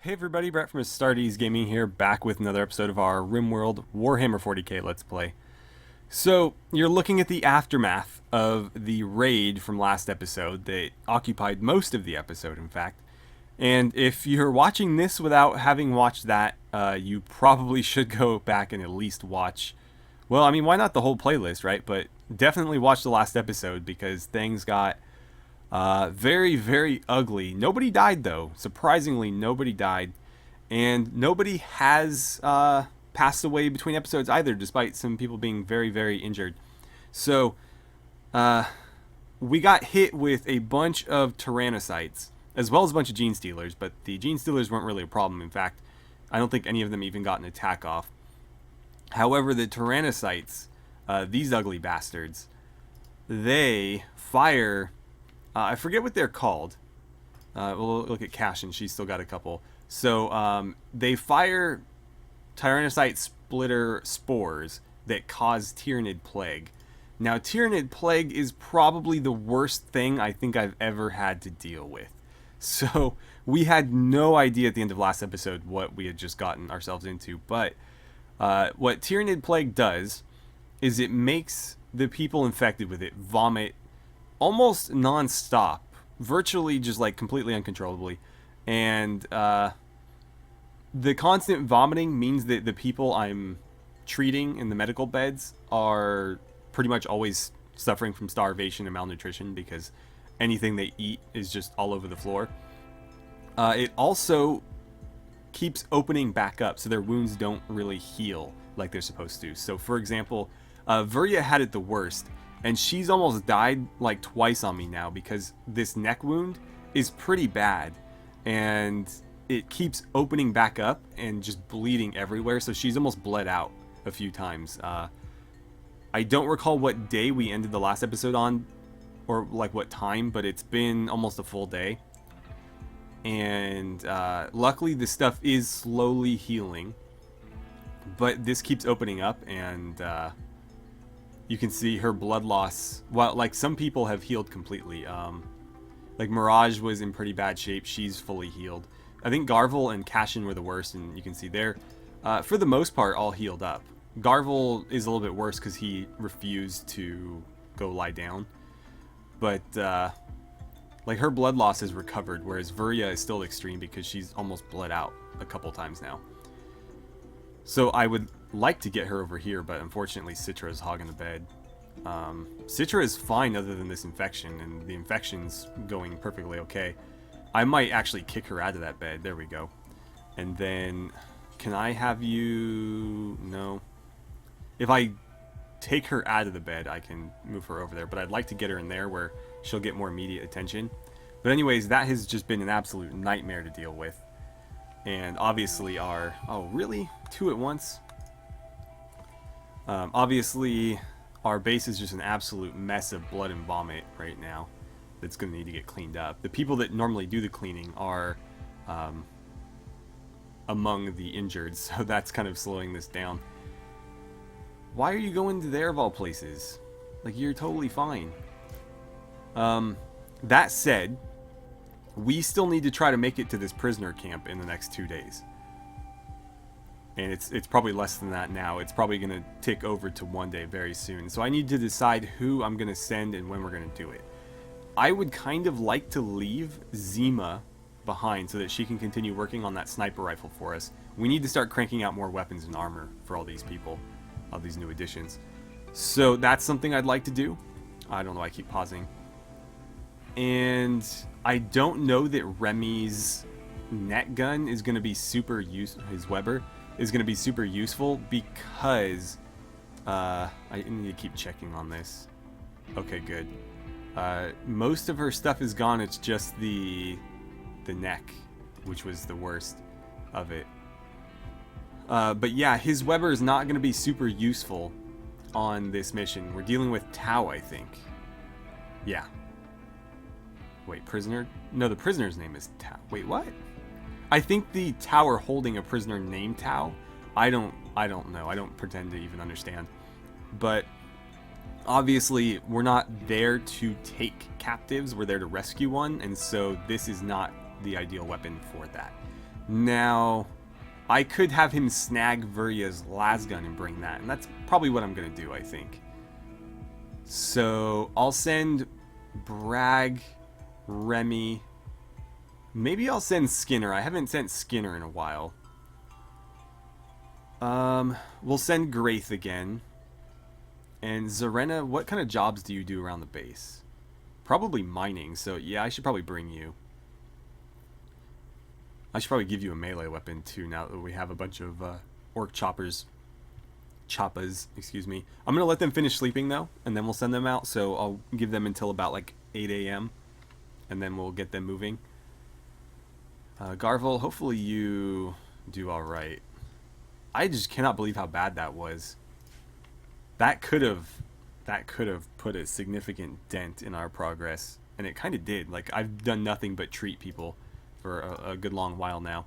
Hey everybody, Brett from AstartesGaming here, back with another episode of our RimWorld Warhammer 40k Let's Play. So, you're looking at the aftermath of the raid from last episode that occupied most of the episode, in fact. And if you're watching this without having watched that, you probably should go back and at least watch, well, I mean, why not the whole playlist, right? But definitely watch the last episode because things got very, very ugly. Nobody died, though. Surprisingly, nobody died. And nobody has passed away between episodes either, despite some people being very, very injured. So, we got hit with a bunch of Tyrannicites, as well as a bunch of Gene Stealers, but the Gene Stealers weren't really a problem. In fact, I don't think any of them even got an attack off. However, the Tyrannicites, these ugly bastards, they fire... I forget what they're called. We'll look at Cash, and she's still got a couple. So they fire Tyrannicite splitter spores that cause Tyranid plague. Now, Tyranid plague is probably the worst thing I think I've ever had to deal with. So we had no idea at the end of last episode what we had just gotten ourselves into. But what Tyranid plague does is it makes the people infected with it vomit almost non-stop, virtually just like completely uncontrollably. And the constant vomiting means that the people I'm treating in the medical beds are pretty much always suffering from starvation and malnutrition because anything they eat is just all over the floor. It also keeps opening back up, so their wounds don't really heal like they're supposed to. So for example, Virya had it the worst, and she's almost died like twice on me now because this neck wound is pretty bad. And it keeps opening back up and just bleeding everywhere. So she's almost bled out a few times. I don't recall what day we ended the last episode on, or like what time, but it's been almost a full day. And luckily this stuff is slowly healing. But this keeps opening up, and you can see her blood loss. Well, like some people have healed completely. Like Mirage was in pretty bad shape. She's fully healed. I think Garvel and Cashin were the worst, and you can see there, for the most part, all healed up. Garvel is a little bit worse because he refused to go lie down. But like her blood loss is recovered, whereas Virya is still extreme because she's almost bled out a couple times now. So I would like to get her over here, but unfortunately Citra is hogging the bed. Citra is fine other than this infection, and the infection's going perfectly okay. I might actually kick her out of that bed. There we go. And then, can I have you... No. If I take her out of the bed, I can move her over there, but I'd like to get her in there where she'll get more immediate attention. But anyways, that has just been an absolute nightmare to deal with. And obviously our... Oh, really? Two at once? Obviously, our base is just an absolute mess of blood and vomit right now that's going to need to get cleaned up. The people that normally do the cleaning are among the injured, so that's kind of slowing this down. Why are you going to there of all places? Like, you're totally fine. That said, we still need to try to make it to this prisoner camp in the next 2 days. And it's probably less than that now. It's probably going to tick over to 1 day very soon. So I need to decide who I'm going to send and when we're going to do it. I would kind of like to leave Zima behind so that she can continue working on that sniper rifle for us. We need to start cranking out more weapons and armor for all these people, all these new additions. So that's something I'd like to do. I don't know, I keep pausing. And I don't know that Remy's net gun is going to be super useful. His Weber is going to be super useful because I need to keep checking on this. Okay, good. Most of her stuff is gone. It's just the neck, which was the worst of it. But yeah, his Weber is not going to be super useful on this mission. We're dealing with Tau, I think. Yeah. Wait, prisoner? No, the prisoner's name is Tau. Wait, what? I think the tower holding a prisoner named Tau. I don't know. I don't pretend to even understand. But obviously, we're not there to take captives. We're there to rescue one, and so this is not the ideal weapon for that. Now, I could have him snag Vuria's lasgun and bring that, and that's probably what I'm going to do, I think. So, I'll send Bragg, Remy. Maybe I'll send Skinner. I haven't sent Skinner in a while. We'll send Graith again. And Zarena, what kind of jobs do you do around the base? Probably mining, so yeah, I should probably bring you. I should probably give you a melee weapon too now that we have a bunch of orc choppas, excuse me. I'm going to let them finish sleeping though, and then we'll send them out, so I'll give them until about like 8 a.m. and then we'll get them moving. Garvel, hopefully you do alright. I just cannot believe how bad that was. That could have put a significant dent in our progress, and it kind of did. Like, I've done nothing but treat people for a good long while now.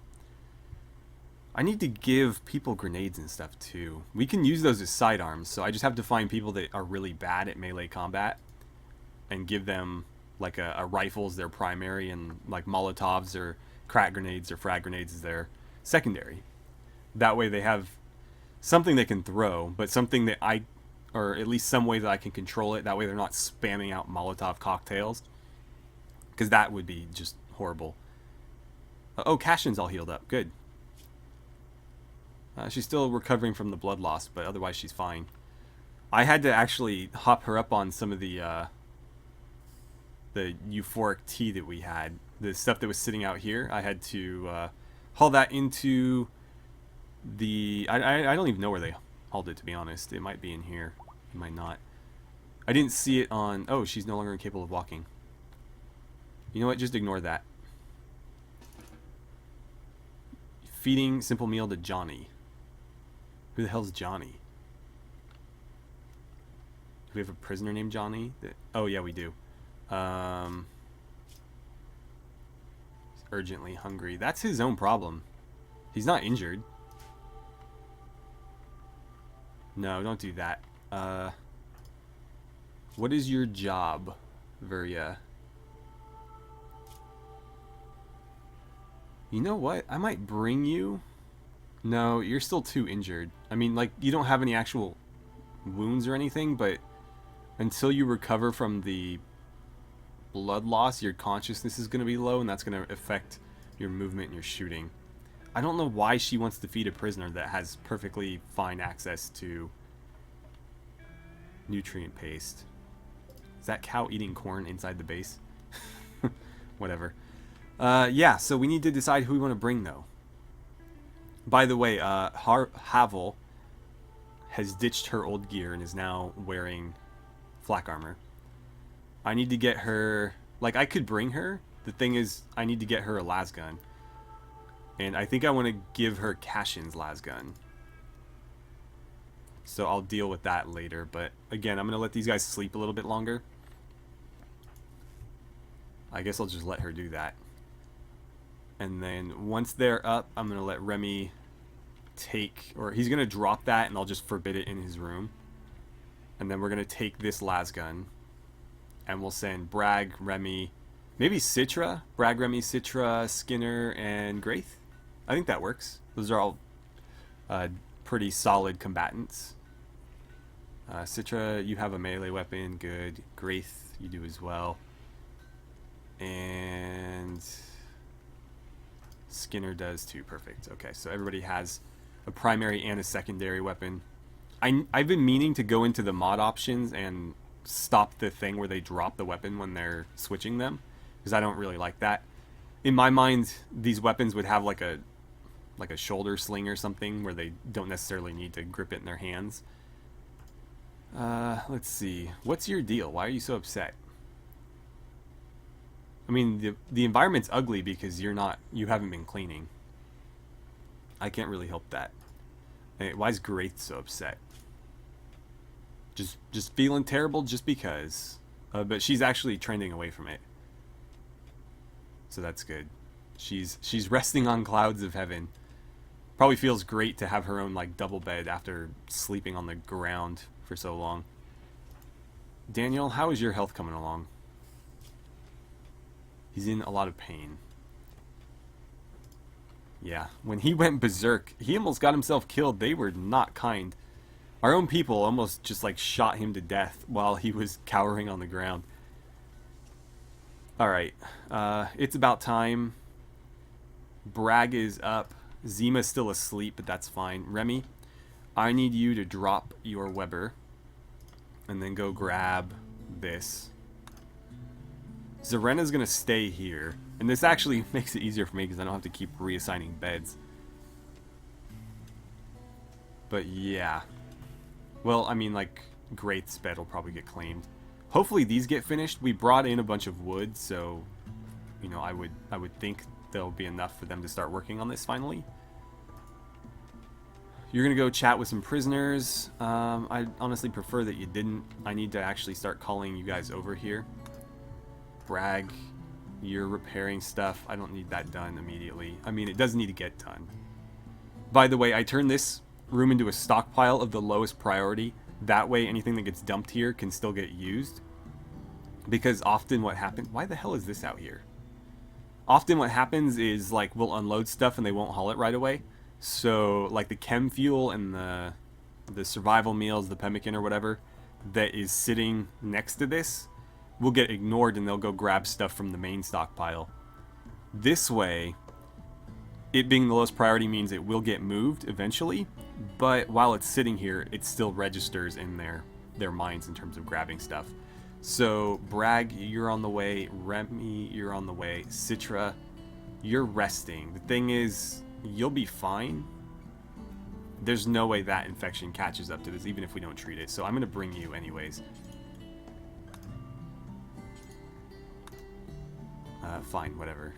I need to give people grenades and stuff too. We can use those as sidearms, so I just have to find people that are really bad at melee combat and give them like a rifle as their primary, and like Molotovs or crack grenades or frag grenades as their secondary. That way they have something they can throw, but something that or at least some way that I can control it. That way they're not spamming out Molotov cocktails, because that would be just horrible. Oh, Cashin's all healed up. Good. She's still recovering from the blood loss, but otherwise she's fine. I had to actually hop her up on some of the euphoric tea that we had. The stuff that was sitting out here, I had to haul that into the... I don't even know where they hauled it, to be honest. It might be in here. It might not. I didn't see it on... Oh, she's no longer incapable of walking. You know what? Just ignore that. Feeding simple meal to Johnny. Who the hell's Johnny? Do we have a prisoner named Johnny? Oh, yeah, we do. He's urgently hungry. That's his own problem. He's not injured. No, don't do that. What is your job, Vuria? You know what? I might bring you. No, you're still too injured. I mean, like, you don't have any actual wounds or anything, but until you recover from the blood loss, your consciousness is going to be low, and that's going to affect your movement and your shooting. I don't know why she wants to feed a prisoner that has perfectly fine access to nutrient paste. Is that cow eating corn inside the base? Whatever. Yeah, so we need to decide who we want to bring, though. By the way, Havel has ditched her old gear and is now wearing flak armor. I need to get her... Like, I could bring her. The thing is, I need to get her a lasgun. And I think I want to give her Cashin's lasgun. So I'll deal with that later. But, again, I'm going to let these guys sleep a little bit longer. I guess I'll just let her do that. And then once they're up, I'm going to let Remy take... Or he's going to drop that, and I'll just forbid it in his room. And then we're going to take this lasgun. And we'll send Bragg, Remy... Maybe Citra? Bragg, Remy, Citra, Skinner, and Graith? I think that works. Those are all pretty solid combatants. Citra, you have a melee weapon. Good. Graith, you do as well. And... Skinner does too. Perfect. Okay, so everybody has a primary and a secondary weapon. I've been meaning to go into the mod options and stop the thing where they drop the weapon when they're switching them, because I don't really like that. In my mind, these weapons would have like a shoulder sling or something where they don't necessarily need to grip it in their hands. Let's see. What's your deal? Why are you so upset? I mean, the environment's ugly because you haven't been cleaning. I can't really help that. Hey, why is Graith so upset? Just feeling terrible just because. But she's actually trending away from it. So that's good. She's resting on clouds of heaven. Probably feels great to have her own like double bed after sleeping on the ground for so long. Daniel, how is your health coming along? He's in a lot of pain. Yeah, when he went berserk, he almost got himself killed. They were not kind. Our own people almost just like shot him to death while he was cowering on the ground. Alright, it's about time. Bragg is up. Zima's still asleep, but that's fine. Remy, I need you to drop your Weber. And then go grab this. Zarena's going to stay here. And this actually makes it easier for me because I don't have to keep reassigning beds. But yeah. Well, I mean, like, Graith's bed will probably get claimed. Hopefully these get finished. We brought in a bunch of wood, so, you know, I would think there'll be enough for them to start working on this finally. You're going to go chat with some prisoners. I honestly prefer that you didn't. I need to actually start calling you guys over here. Bragg, you're repairing stuff. I don't need that done immediately. I mean, it does need to get done. By the way, I turned this room into a stockpile of the lowest priority. That way, anything that gets dumped here can still get used. Because often what happens... Why the hell is this out here? Often what happens is, like, we'll unload stuff and they won't haul it right away. So, like, the chem fuel and the survival meals, the pemmican or whatever, that is sitting next to this will get ignored and they'll go grab stuff from the main stockpile. This way, it being the lowest priority means it will get moved eventually, but while it's sitting here, it still registers in their minds in terms of grabbing stuff. So, Bragg, you're on the way. Remy, you're on the way. Citra, you're resting. The thing is, you'll be fine. There's no way that infection catches up to this, even if we don't treat it. So I'm going to bring you anyways. Fine, whatever.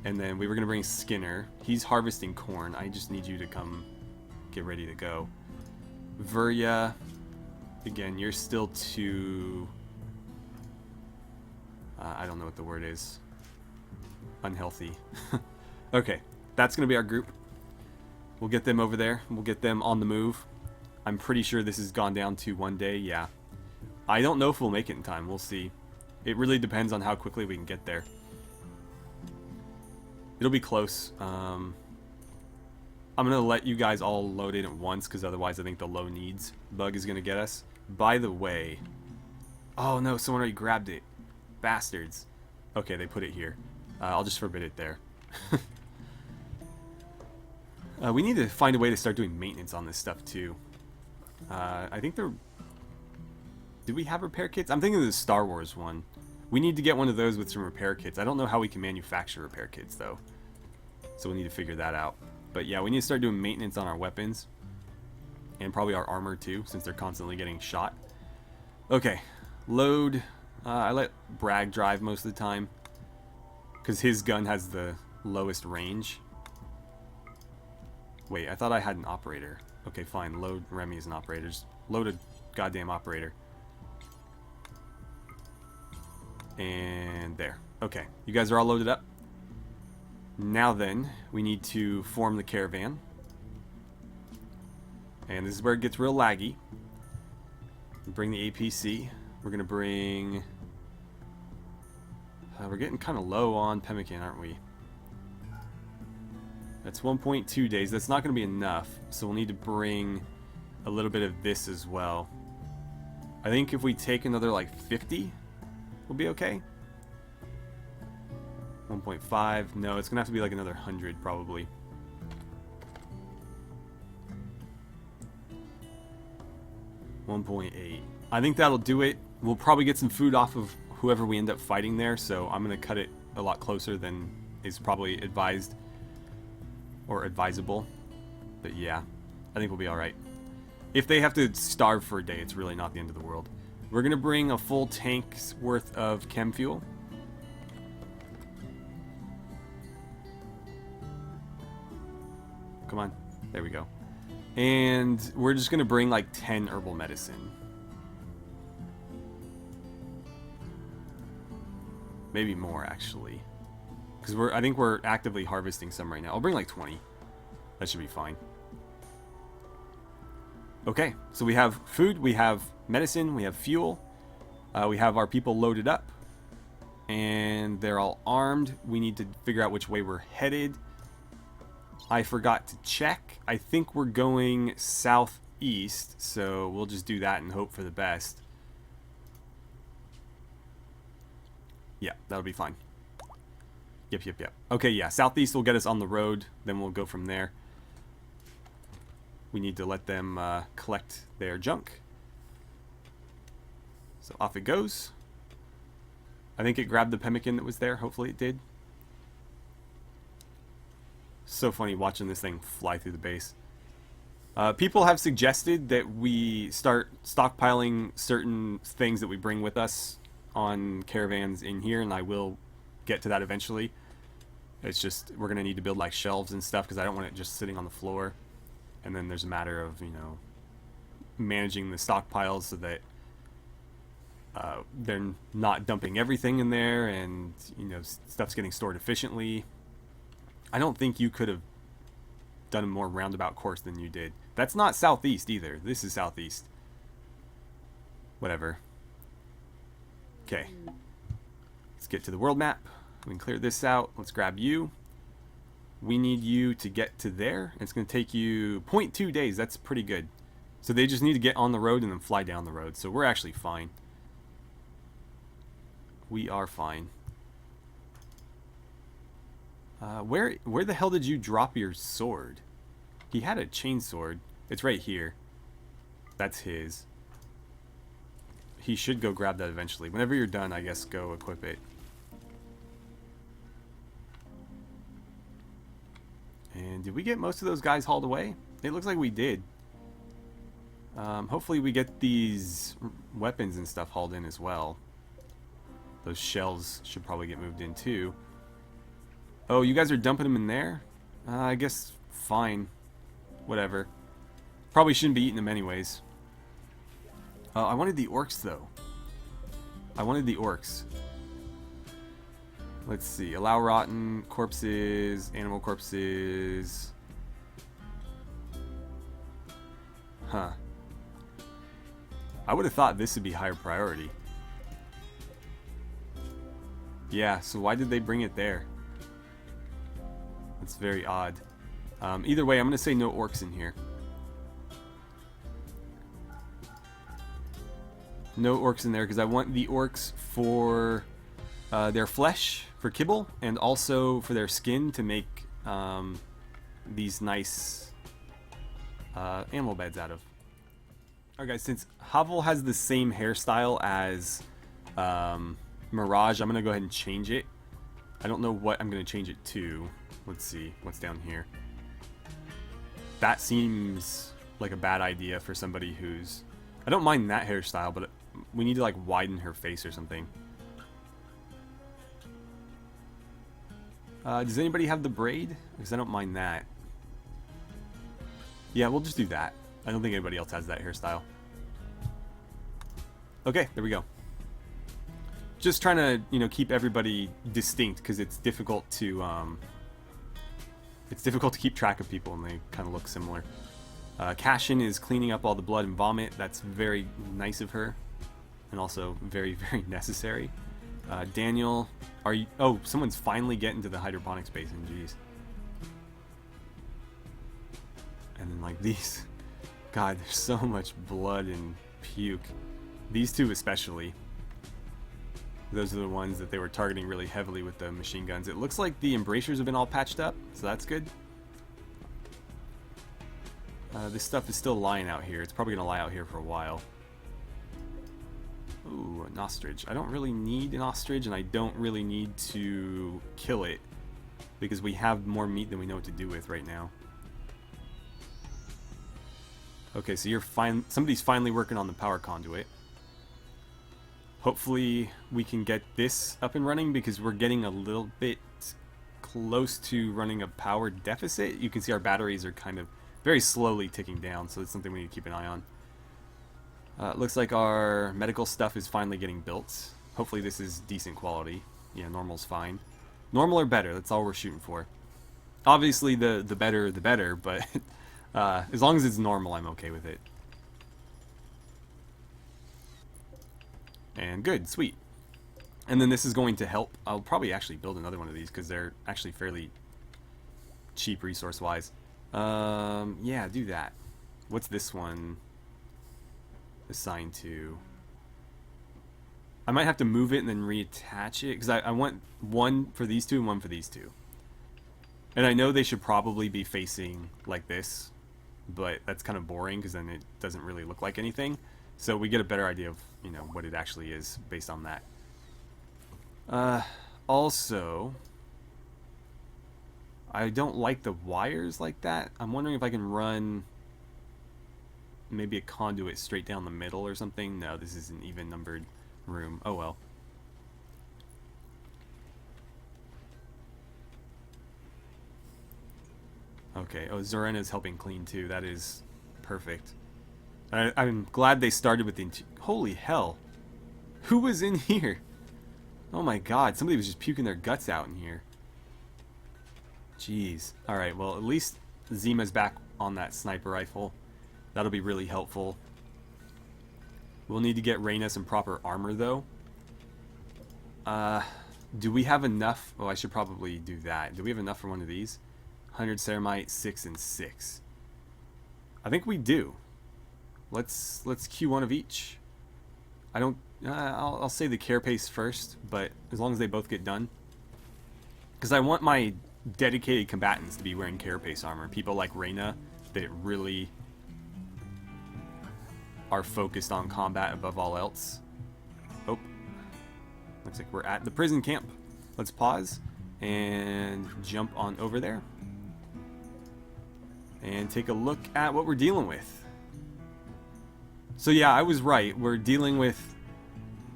And then we were going to bring Skinner. He's harvesting corn. I just need you to come get ready to go. Verya, again, you're still too... I don't know what the word is. Unhealthy. Okay, that's going to be our group. We'll get them over there. We'll get them on the move. I'm pretty sure this has gone down to 1 day. Yeah. I don't know if we'll make it in time. We'll see. It really depends on how quickly we can get there. It'll be close. I'm going to let you guys all load in at once because otherwise I think the low needs bug is going to get us. By the way... Oh no, someone already grabbed it. Bastards. Okay, they put it here. I'll just forbid it there. We need to find a way to start doing maintenance on this stuff too. I think they're... Did we have repair kits? I'm thinking of the Star Wars one. We need to get one of those with some repair kits. I don't know how we can manufacture repair kits though. So we'll need to figure that out. But yeah, we need to start doing maintenance on our weapons. And probably our armor too, since they're constantly getting shot. Okay, load. I let Bragg drive most of the time. Because his gun has the lowest range. Wait, I thought I had an operator. Okay, fine. Load Remy as an operator. Just load a goddamn operator. And there. Okay, you guys are all loaded up. Now then, we need to form the caravan. And this is where it gets real laggy. Bring the APC. We're going to bring... we're getting kind of low on pemmican, aren't we? That's 1.2 days. That's not going to be enough. So we'll need to bring a little bit of this as well. I think if we take another like 50, we'll be okay. 1.5. No, it's going to have to be like another 100 probably. $1.8. I think that'll do it. We'll probably get some food off of whoever we end up fighting there, so I'm going to cut it a lot closer than is probably advised or advisable. But yeah, I think we'll be alright. If they have to starve for a day, it's really not the end of the world. We're going to bring a full tank's worth of chem fuel. Come on. There we go. And we're just going to bring like 10 herbal medicine. Maybe more, actually. Because I think we're actively harvesting some right now. I'll bring like 20. That should be fine. Okay, so we have food, we have medicine, we have fuel. We have our people loaded up. And they're all armed. We need to figure out which way we're headed. I forgot to check. I think we're going southeast, so we'll just do that and hope for the best. Yeah, that'll be fine. Yep. Okay, yeah, southeast will get us on the road, then we'll go from there. We need to let them collect their junk. So off it goes. I think it grabbed the pemmican that was there. Hopefully it did. So funny watching this thing fly through the base. People have suggested that we start stockpiling certain things that we bring with us on caravans in here, and I will get to that eventually. It's just we're gonna need to build like shelves and stuff because I don't want it just sitting on the floor. And then there's a matter of, you know, managing the stockpiles so that they're not dumping everything in there, and you know, stuff's getting stored efficiently. I don't think you could have done a more roundabout course than you did. That's not southeast either. This is southeast. Whatever. Okay. Let's get to the world map. We can clear this out. Let's grab you. We need you to get to there. It's going to take you 0.2 days. That's pretty good. So they just need to get on the road and then fly down the road. So we're actually fine. We are fine. Where the hell did you drop your sword? He had a chain sword. It's right here. That's his. He should go grab that eventually. Whenever you're done, I guess go equip it. And did we get most of those guys hauled away? It looks like we did. Hopefully we get these weapons and stuff hauled in as well. Those shells should probably get moved in too. Oh, you guys are dumping them in there? I guess fine. Whatever. Probably shouldn't be eating them anyways. I wanted the orcs though. I wanted the orcs. Let's see. Allow rotten corpses, animal corpses. Huh. I would have thought this would be higher priority. Yeah, so why did they bring it there? That's very odd. Either way, I'm going to say no orcs in here. No orcs in there because I want the orcs for their flesh, for kibble, and also for their skin to make these nice animal beds out of. Alright guys, since Havel has the same hairstyle as Mirage, I'm going to go ahead and change it. I don't know what I'm going to change it to. Let's see what's down here. That seems like a bad idea for somebody who's... I don't mind that hairstyle, but we need to like widen her face or something. Does anybody have the braid? Because I don't mind that. Yeah, we'll just do that. I don't think anybody else has that hairstyle. Okay, there we go. Just trying to, you know, keep everybody distinct because it's difficult to keep track of people and they kind of look similar. Cashin is cleaning up all the blood and vomit. That's very nice of her, and also very, very necessary. Daniel, are you? Oh, someone's finally getting to the hydroponics basin. Jeez. And then like these, God, there's so much blood and puke. These two especially. Those are the ones that they were targeting really heavily with the machine guns. It looks like the embrasures have been all patched up, so that's good. This stuff is still lying out here. It's probably going to lie out here for a while. Ooh, an ostrich. I don't really need an ostrich, and I don't really need to kill it because we have more meat than we know what to do with right now. Okay, so you're fine. Somebody's finally working on the power conduit. Hopefully we can get this up and running because we're getting a little bit close to running a power deficit. You can see our batteries are kind of very slowly ticking down, so it's something we need to keep an eye on. Looks like our medical stuff is finally getting built. Hopefully this is decent quality. Yeah, normal's fine. Normal or better, that's all we're shooting for. Obviously the better the better, but as long as it's normal, I'm okay with it. And good, sweet. And then this is going to help. I'll probably actually build another one of these because they're actually fairly cheap resource-wise. Yeah, do that. What's this one assigned to? I might have to move it and then reattach it, because I want one for these two and one for these two. And I know they should probably be facing like this, but that's kind of boring because then it doesn't really look like anything. So we get a better idea of, you know, what it actually is based on that. Also, I don't like the wires like that. I'm wondering if I can run maybe a conduit straight down the middle or something. No, this is an even numbered room. Oh well. Okay. Oh, Zorena's helping clean too. That is perfect. I'm glad they started with the... Holy hell. Who was in here? Oh my god. Somebody was just puking their guts out in here. Jeez. Alright, well, at least Zima's back on that sniper rifle. That'll be really helpful. We'll need to get Reyna some proper armor, though. Do we have enough? Oh, I should probably do that. Do we have enough for one of these? 100 ceramite, 6 and 6. I think we do. Let's queue one of each. I don't... I'll say the carapace first, but as long as they both get done. Because I want my dedicated combatants to be wearing carapace armor. People like Reyna that really are focused on combat above all else. Oh, looks like we're at the prison camp. Let's pause and jump on over there and take a look at what we're dealing with. So yeah, I was right. We're dealing with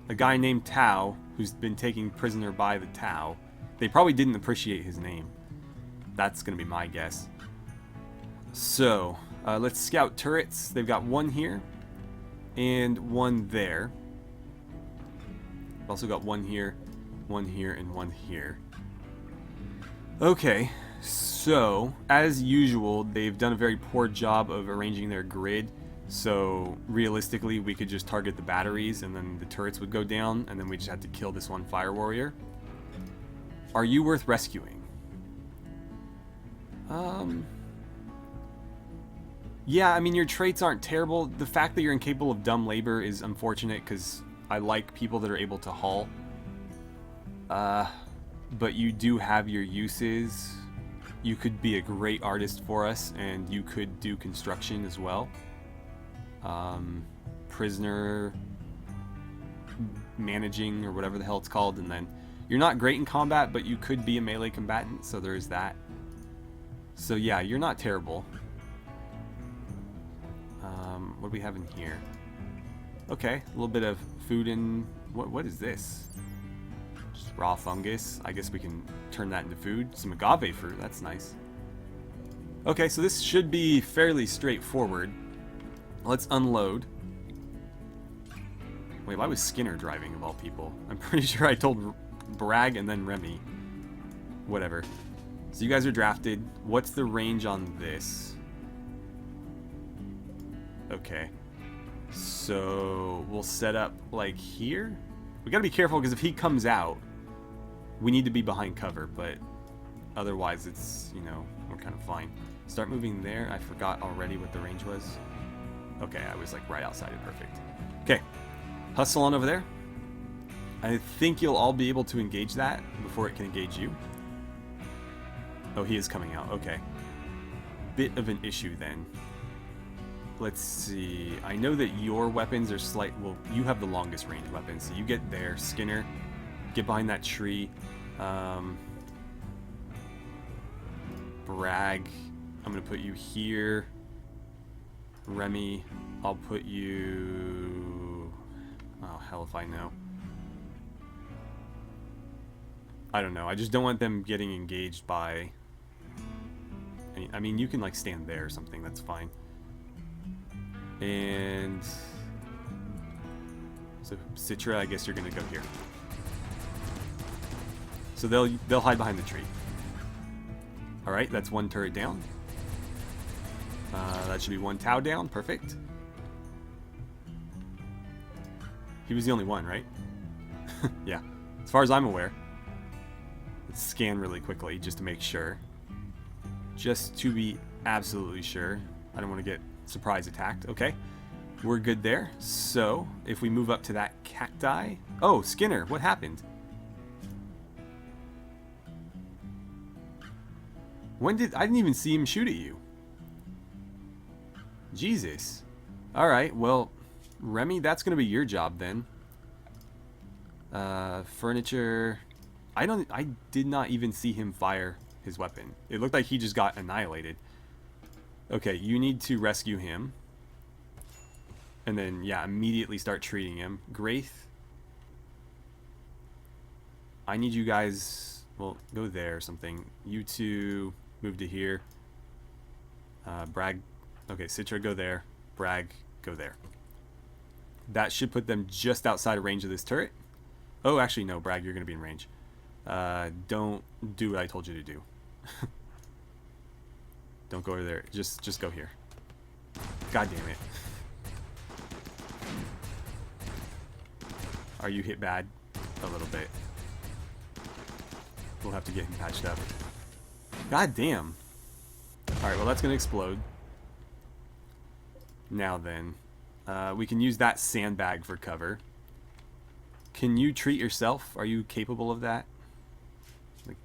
a guy named Tau who's been taken prisoner by the Tau. They probably didn't appreciate his name. That's going to be my guess. So, let's scout turrets. They've got one here and one there. Also got one here, and one here. Okay, so as usual, they've done a very poor job of arranging their grid. So realistically, we could just target the batteries and then the turrets would go down, and then we just have to kill this one fire warrior. Are you worth rescuing? Yeah, I mean, your traits aren't terrible. The fact that you're incapable of dumb labor is unfortunate because I like people that are able to haul. But you do have your uses. You could be a great artist for us, and you could do construction as well. Prisoner managing, or whatever the hell it's called, and then you're not great in combat, but you could be a melee combatant, so there is that. So yeah, you're not terrible. What do we have in here? Okay, a little bit of food in... What is this? Just raw fungus. I guess we can turn that into food. Some agave fruit, that's nice. Okay, so this should be fairly straightforward. Let's unload. Wait, why was Skinner driving, of all people? I'm pretty sure I told Bragg and then Remy. Whatever. So you guys are drafted. What's the range on this? Okay. So we'll set up like here. We gotta be careful because if he comes out, we need to be behind cover, but otherwise it's, you know, we're kind of fine. Start moving there. I forgot already what the range was. Okay, I was like right outside it. Perfect. Okay. Hustle on over there. I think you'll all be able to engage that before it can engage you. Oh, he is coming out. Okay. Bit of an issue then. Let's see. I know that your weapons are well, you have the longest range weapons, so you get there. Skinner, get behind that tree. Bragg, I'm going to put you here. Remy, I'll put you... Oh, hell if I know. I don't know. I just don't want them getting engaged by... I mean, you can like stand there or something. That's fine. And... So, Citra, I guess you're going to go here. So they'll hide behind the tree. Alright, that's one turret down. That should be one Tau down. Perfect. He was the only one, right? Yeah. As far as I'm aware. Let's scan really quickly just to make sure. just to be absolutely sure. I don't want to get surprise attacked. Okay, we're good there. So if we move up to that cacti... Oh, Skinner, what happened? When did... I didn't even see him shoot at you. Jesus. Alright, well, Remy, that's going to be your job then. Furniture... I did not even see him fire his weapon. It looked like he just got annihilated. Okay, you need to rescue him. And then, yeah, immediately start treating him. Graith. I need you guys... Well, go there or something. You two move to here. Bragg... Okay, Citra, go there. Bragg, go there. That should put them just outside of range of this turret. Oh, actually, no, Bragg, you're going to be in range. Don't do what I told you to do. Don't go over there. Just go here. God damn it. Are you hit bad? A little bit. We'll have to get him patched up. God damn. Alright, well that's going to explode. Now then. We can use that sandbag for cover. Can you treat yourself? Are you capable of that? Like,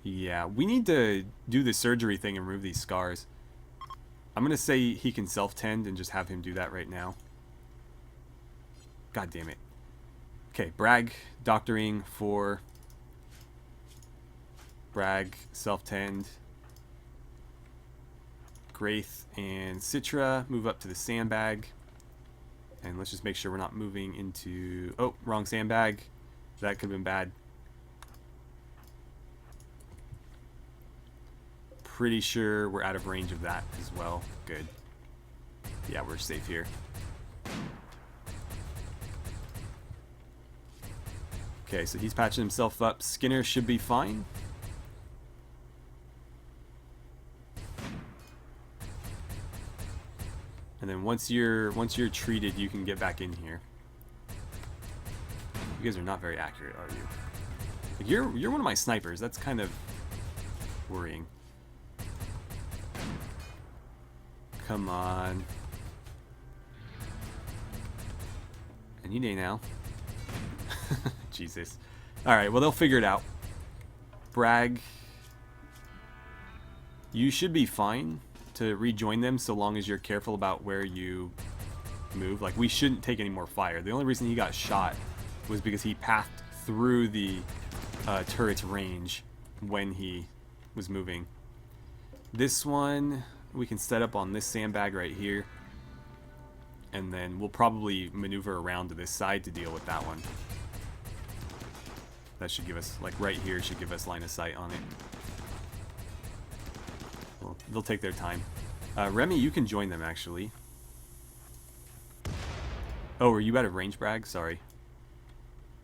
yeah, we need to do the surgery thing and remove these scars. I'm going to say he can self-tend and just have him do that right now. God damn it. Okay, Bragg, doctoring for... Bragg, self-tend. Graith and Citra move up to the sandbag. And let's just make sure we're not moving into... Oh, wrong sandbag. That could have been bad. Pretty sure we're out of range of that as well. Good. Yeah, we're safe here. Okay, so he's patching himself up. Skinner should be fine. And then once you're treated, you can get back in here. You guys are not very accurate, are you? Like, you're one of my snipers. That's kind of worrying. Come on. Any day now. Jesus. Alright, well they'll figure it out. Bragg. You should be fine to rejoin them so long as you're careful about where you move. Like, we shouldn't take any more fire. The only reason he got shot was because he pathed through the turret's range when he was moving. This one we can set up on this sandbag right here, and then we'll probably maneuver around to this side to deal with that one. That should give us, like right here, should give us line of sight on it. Well, they'll take their time. Remy, you can join them actually. Oh, are you out of range, Bragg? Sorry.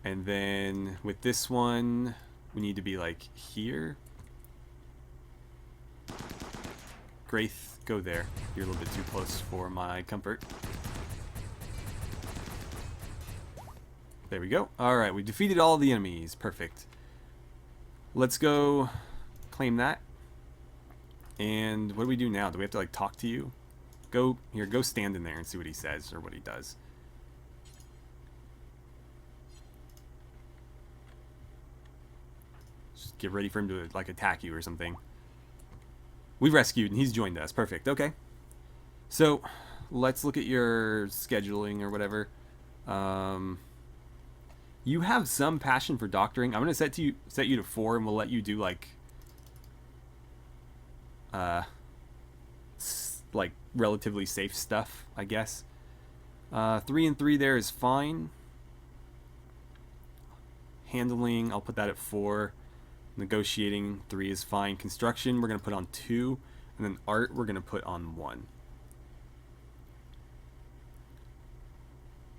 And then with this one, we need to be like here. Graith, go there. You're a little bit too close for my comfort. There we go. Alright, we defeated all the enemies. Perfect. Let's go claim that. And what do we do now? Do we have to like talk to you? Go here, go stand in there and see what he says or what he does. Just get ready for him to like attack you or something. We've rescued and he's joined us. Perfect. Okay. So let's look at your scheduling or whatever. You have some passion for doctoring. I'm gonna set you to 4, and we'll let you do like relatively safe stuff, I guess. 3 and 3 there is fine. Handling, I'll put that at 4. Negotiating, 3 is fine. Construction, we're gonna put on 2, and then art, we're gonna put on 1.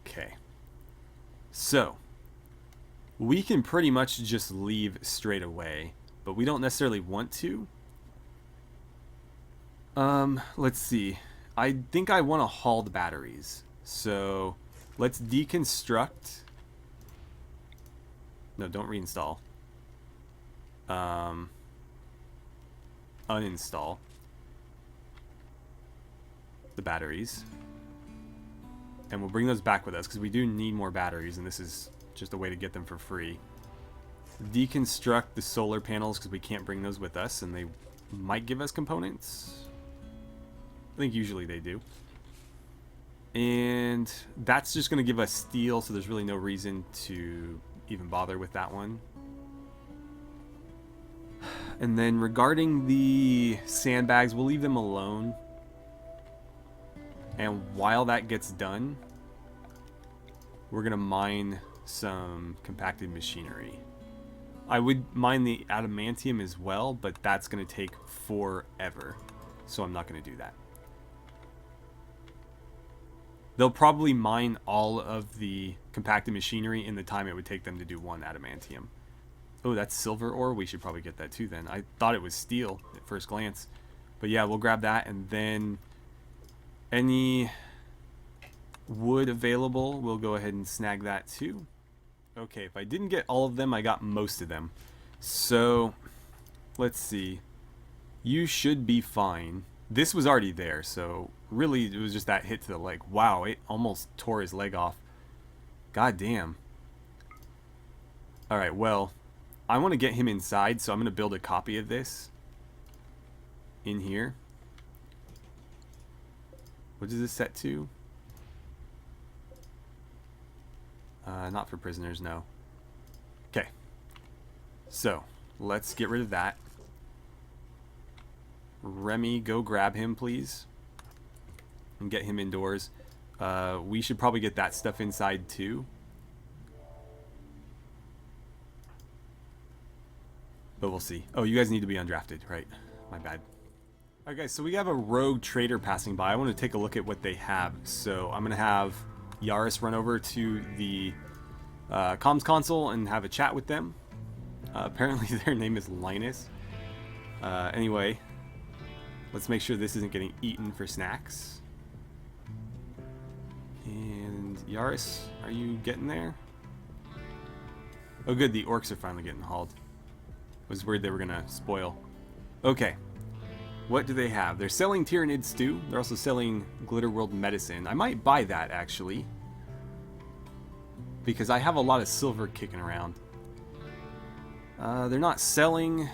Okay. So we can pretty much just leave straight away, but we don't necessarily want to. Let's see. I think I want to haul the batteries. So let's deconstruct. No, don't reinstall. uninstall the batteries. And we'll bring those back with us because we do need more batteries, and this is just a way to get them for free. Deconstruct the solar panels because we can't bring those with us, and they might give us components. I think usually they do. And that's just going to give us steel, so there's really no reason to even bother with that one. And then regarding the sandbags, we'll leave them alone. And while that gets done, we're going to mine some compacted machinery. I would mine the adamantium as well, but that's going to take forever. So I'm not going to do that. They'll probably mine all of the compacted machinery in the time it would take them to do one adamantium. Oh, that's silver ore. We should probably get that too then. I thought it was steel at first glance. But yeah, we'll grab that, and then any wood available, we'll go ahead and snag that too. Okay, if I didn't get all of them, I got most of them. So, let's see. You should be fine. This was already there, so really it was just that hit to the leg. Wow, it almost tore his leg off. God damn. Alright, well, I want to get him inside, so I'm going to build a copy of this in here. What is this set to? Not for prisoners, no. Okay. So, let's get rid of that. Remy, go grab him, please. And get him indoors. We should probably get that stuff inside, too. But we'll see. Oh, you guys need to be undrafted, right? My bad. Alright guys, so we have a rogue trader passing by. I want to take a look at what they have. So I'm going to have Yaris run over to the comms console and have a chat with them. Apparently their name is Linus. Anyway, let's make sure this isn't getting eaten for snacks. And Yaris, are you getting there? Oh good, the orcs are finally getting hauled. I was worried they were going to spoil. Okay. What do they have? They're selling Tyranid stew. They're also selling Glitter World medicine. I might buy that, actually. Because I have a lot of silver kicking around. They're not selling...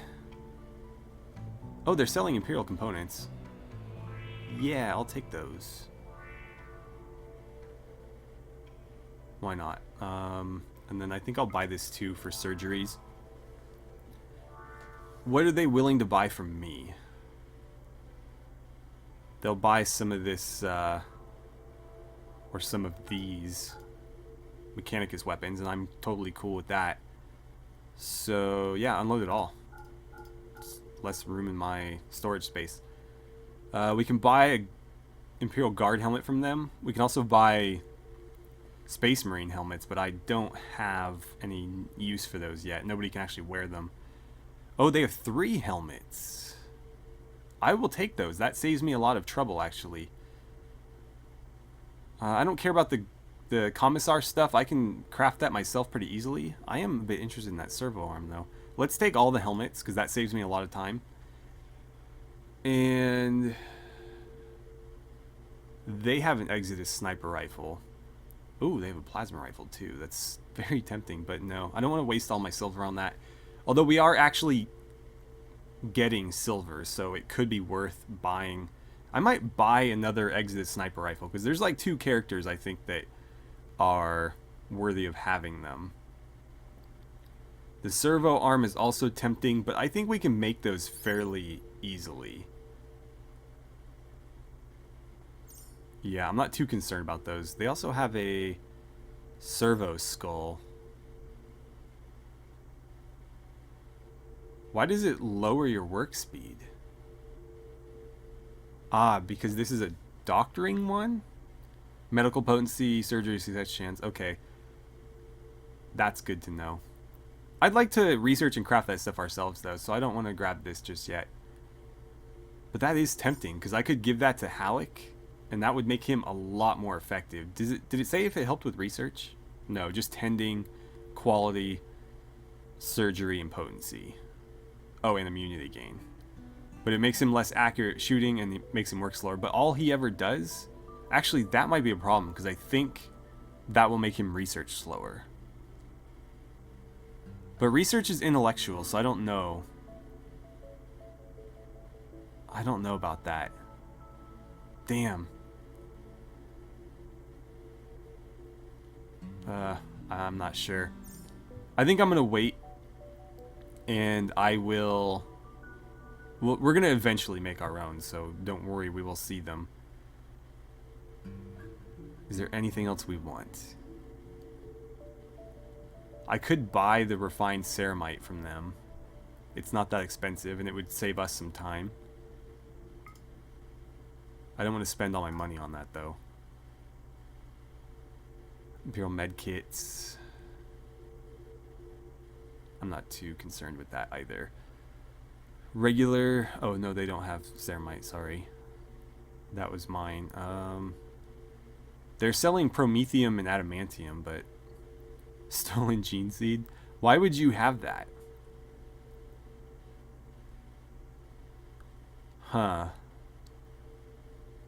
Oh, they're selling Imperial components. Yeah, I'll take those. Why not? And then I think I'll buy this too for surgeries. What are they willing to buy from me? They'll buy some of this, or some of these Mechanicus weapons, and I'm totally cool with that. So, yeah, unload it all. It's less room in my storage space. We can buy a Imperial Guard helmet from them. We can also buy Space Marine helmets, but I don't have any use for those yet. Nobody can actually wear them. Oh, they have 3 helmets. I will take those. That saves me a lot of trouble, actually. I don't care about the commissar stuff. I can craft that myself pretty easily. I am a bit interested in that servo arm, though. Let's take all the helmets, because that saves me a lot of time. And they have an Exodus sniper rifle. Ooh, they have a plasma rifle, too. That's very tempting, but no. I don't want to waste all my silver on that. Although we are actually getting silver, so it could be worth buying. I might buy another Exodus sniper rifle, because there's like 2 characters I think that are worthy of having them. The servo arm is also tempting, but I think we can make those fairly easily. Yeah, I'm not too concerned about those. They also have a servo skull. Why does it lower your work speed? Ah, because this is a doctoring one? Medical potency, surgery success chance. Okay. That's good to know. I'd like to research and craft that stuff ourselves, though, so I don't want to grab this just yet. But that is tempting, because I could give that to Halleck, and that would make him a lot more effective. Did it say if it helped with research? No, just tending, quality, surgery, and potency. Oh, and immunity gain. But it makes him less accurate shooting and it makes him work slower. But all he ever does... Actually, that might be a problem, because I think that will make him research slower. But research is intellectual, so I don't know. I don't know about that. Damn. I'm not sure. I think I'm going to wait. And I will... Well, we're going to eventually make our own, so don't worry, we will see them. Is there anything else we want? I could buy the refined ceramite from them. It's not that expensive, and it would save us some time. I don't want to spend all my money on that, though. Imperial medkits. I'm not too concerned with that either. Regular... Oh, no, they don't have ceramite, sorry. That was mine. They're selling promethium and adamantium, but... Stolen gene seed? Why would you have that? Huh.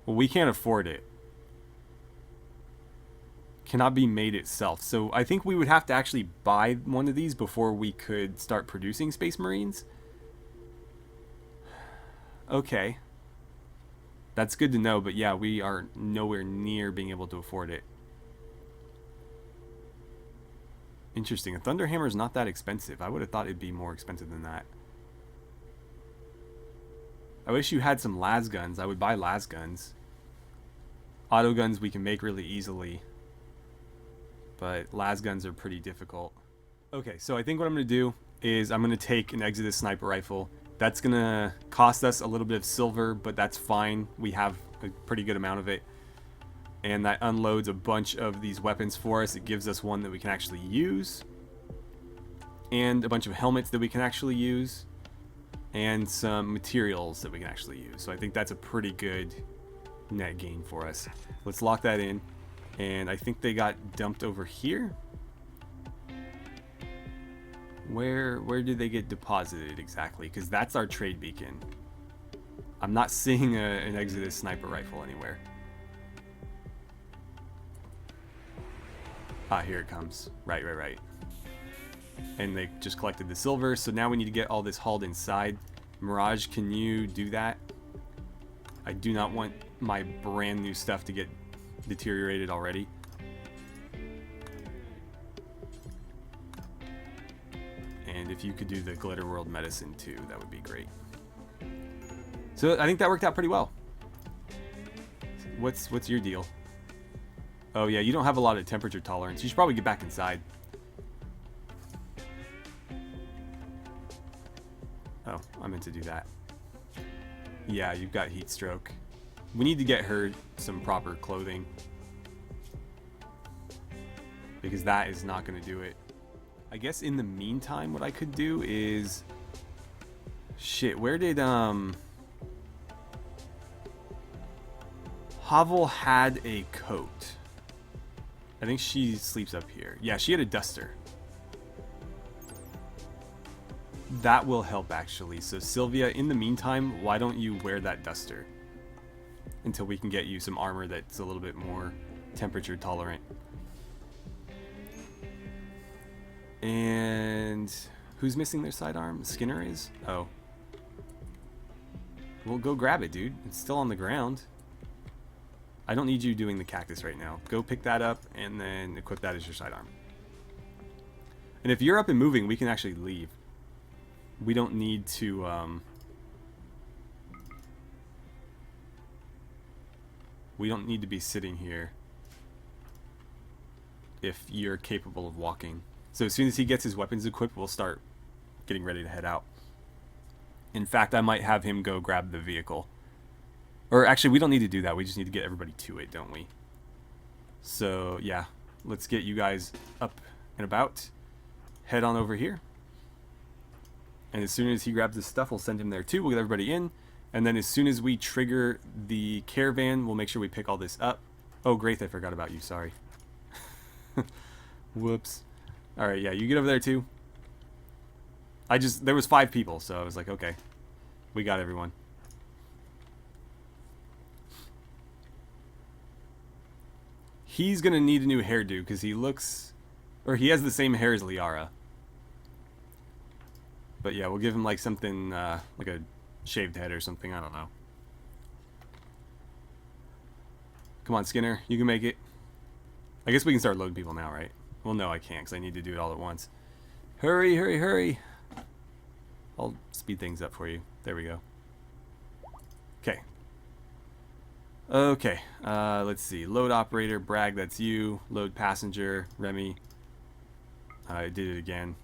Well, we can't afford it. Cannot be made itself. So I think we would have to actually buy one of these before we could start producing Space Marines. Okay. That's good to know, but yeah, we are nowhere near being able to afford it. Interesting. A Thunderhammer is not that expensive. I would have thought it'd be more expensive than that. I wish you had some las guns. I would buy las guns. Auto guns we can make really easily. But las guns are pretty difficult. Okay, so I think what I'm going to do is I'm going to take an Exodus sniper rifle. That's going to cost us a little bit of silver, but that's fine. We have a pretty good amount of it. And that unloads a bunch of these weapons for us. It gives us one that we can actually use. And a bunch of helmets that we can actually use. And some materials that we can actually use. So I think that's a pretty good net gain for us. Let's lock that in. And I think they got dumped over here. Where did they get deposited exactly? Because that's our trade beacon. I'm not seeing an Exodus sniper rifle anywhere. Ah, here it comes. Right. And they just collected the silver, so now we need to get all this hauled inside. Mirage, can you do that? I do not want my brand new stuff to get deteriorated already. And if you could do the Glitter World Medicine too, that would be great. So I think that worked out pretty well. What's your deal? Oh yeah, you don't have a lot of temperature tolerance. You should probably get back inside. Oh, I meant to do that. Yeah, you've got heat stroke. We need to get her some proper clothing. Because that is not going to do it. I guess in the meantime, what I could do is... Shit, where did, Havel had a coat. I think she sleeps up here. Yeah, she had a duster. That will help, actually. So, Sylvia, in the meantime, why don't you wear that duster? Until we can get you some armor that's a little bit more temperature tolerant. And who's missing their sidearm? Skinner is? Oh. Well, go grab it, dude. It's still on the ground. I don't need you doing the cactus right now. Go pick that up and then equip that as your sidearm. And if you're up and moving, we can actually leave. We don't need to... We don't need to be sitting here if you're capable of walking. So as soon as he gets his weapons equipped, we'll start getting ready to head out. In fact, I might have him go grab the vehicle. Or actually, we don't need to do that. We just need to get everybody to it, don't we? So, yeah. Let's get you guys up and about. Head on over here. And as soon as he grabs his stuff, we'll send him there too. We'll get everybody in. And then as soon as we trigger the caravan, we'll make sure we pick all this up. Oh, great. I forgot about you. Sorry. Whoops. All right. Yeah, you get over there too. There was 5 people, so I was like, okay. We got everyone. He's going to need a new hairdo because he looks... Or he has the same hair as Liara. But yeah, we'll give him like something, like a shaved head or something. I don't know. Come on, Skinner. You can make it. I guess we can start loading people now, right? Well, no, I can't because I need to do it all at once. Hurry, hurry, hurry. I'll speed things up for you. There we go. Okay. Okay. Let's see. Load operator, Bragg, that's you. Load passenger, Remy. I did it again.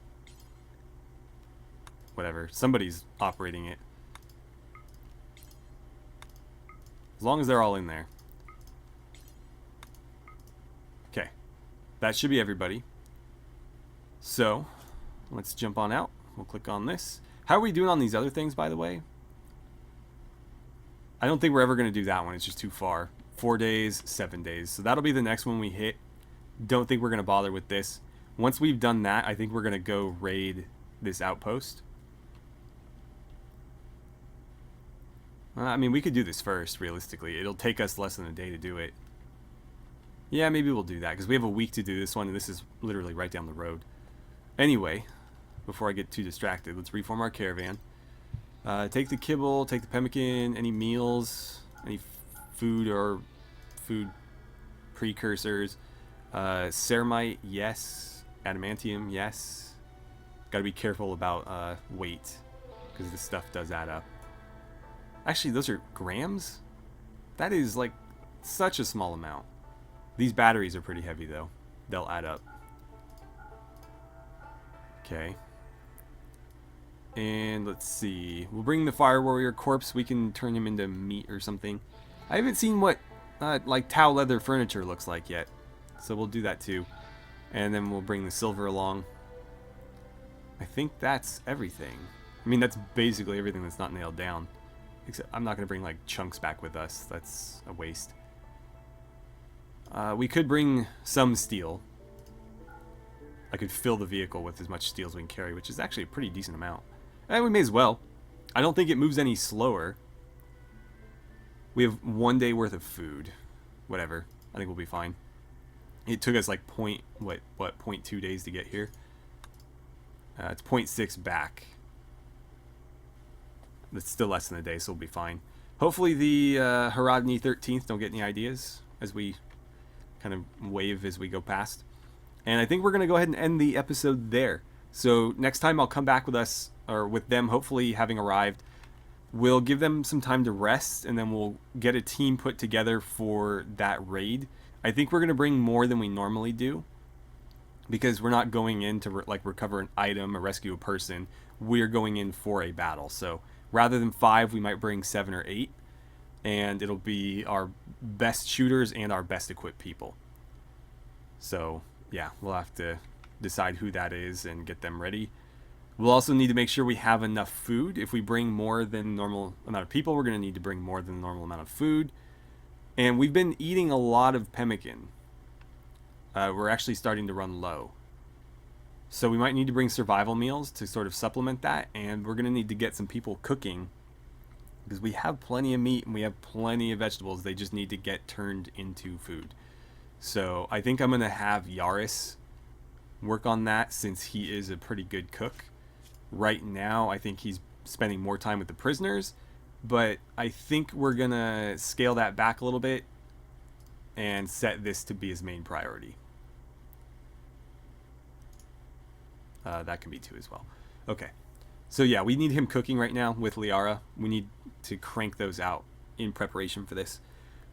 Whatever. Somebody's operating it. As long as they're all in there. Okay. That should be everybody. So, let's jump on out. We'll click on this. How are we doing on these other things, by the way? I don't think we're ever going to do that one. It's just too far. 4 days, 7 days. So that'll be the next one we hit. Don't think we're going to bother with this. Once we've done that, I think we're going to go raid this outpost. I mean, we could do this first, realistically. It'll take us less than a day to do it. Yeah, maybe we'll do that, because we have a week to do this one, and this is literally right down the road. Anyway, before I get too distracted, let's reform our caravan. Take the kibble, take the pemmican, any meals, any food or food precursors. Ceramite, yes. Adamantium, yes. Gotta be careful about weight, because this stuff does add up. Actually, those are grams? That is like such a small amount. These batteries are pretty heavy though. They'll add up. Okay. And let's see. We'll bring the Fire Warrior corpse. We can turn him into meat or something. I haven't seen what like Tau leather furniture looks like yet. So we'll do that too. And then we'll bring the silver along. I think that's everything. I mean, that's basically everything that's not nailed down. Except I'm not going to bring like chunks back with us. That's a waste. We could bring some steel. I could fill the vehicle with as much steel as we can carry, which is actually a pretty decent amount. And we may as well. I don't think it moves any slower. We have 1 day worth of food. Whatever. I think we'll be fine. It took us like 0.2 days to get here. It's 0.6 back. That's still less than a day, so we'll be fine. Hopefully the Haradni 13th don't get any ideas as we kind of wave as we go past. And I think we're going to go ahead and end the episode there. So next time I'll come back with us, or with them hopefully having arrived. We'll give them some time to rest, and then we'll get a team put together for that raid. I think we're going to bring more than we normally do, because we're not going in to like recover an item or rescue a person. We're going in for a battle. So rather than 5, we might bring 7 or 8, and it'll be our best shooters and our best equipped people. So yeah, we'll have to decide who that is and get them ready. We'll also need to make sure we have enough food. If we bring more than normal amount of people, we're going to need to bring more than the normal amount of food. And we've been eating a lot of pemmican. We're actually starting to run low. So we might need to bring survival meals to sort of supplement that. And we're going to need to get some people cooking, because we have plenty of meat and we have plenty of vegetables. They just need to get turned into food. So I think I'm going to have Yaris work on that, since he is a pretty good cook. Right now, I think he's spending more time with the prisoners, but I think we're going to scale that back a little bit and set this to be his main priority. That can be too as well. Okay. So yeah, we need him cooking right now with Liara. We need to crank those out in preparation for this.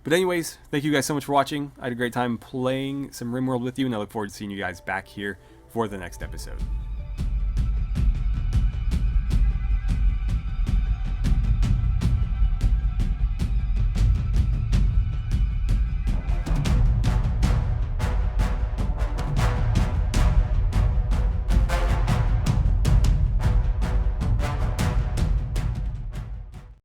But anyways, thank you guys so much for watching. I had a great time playing some RimWorld with you, and I look forward to seeing you guys back here for the next episode.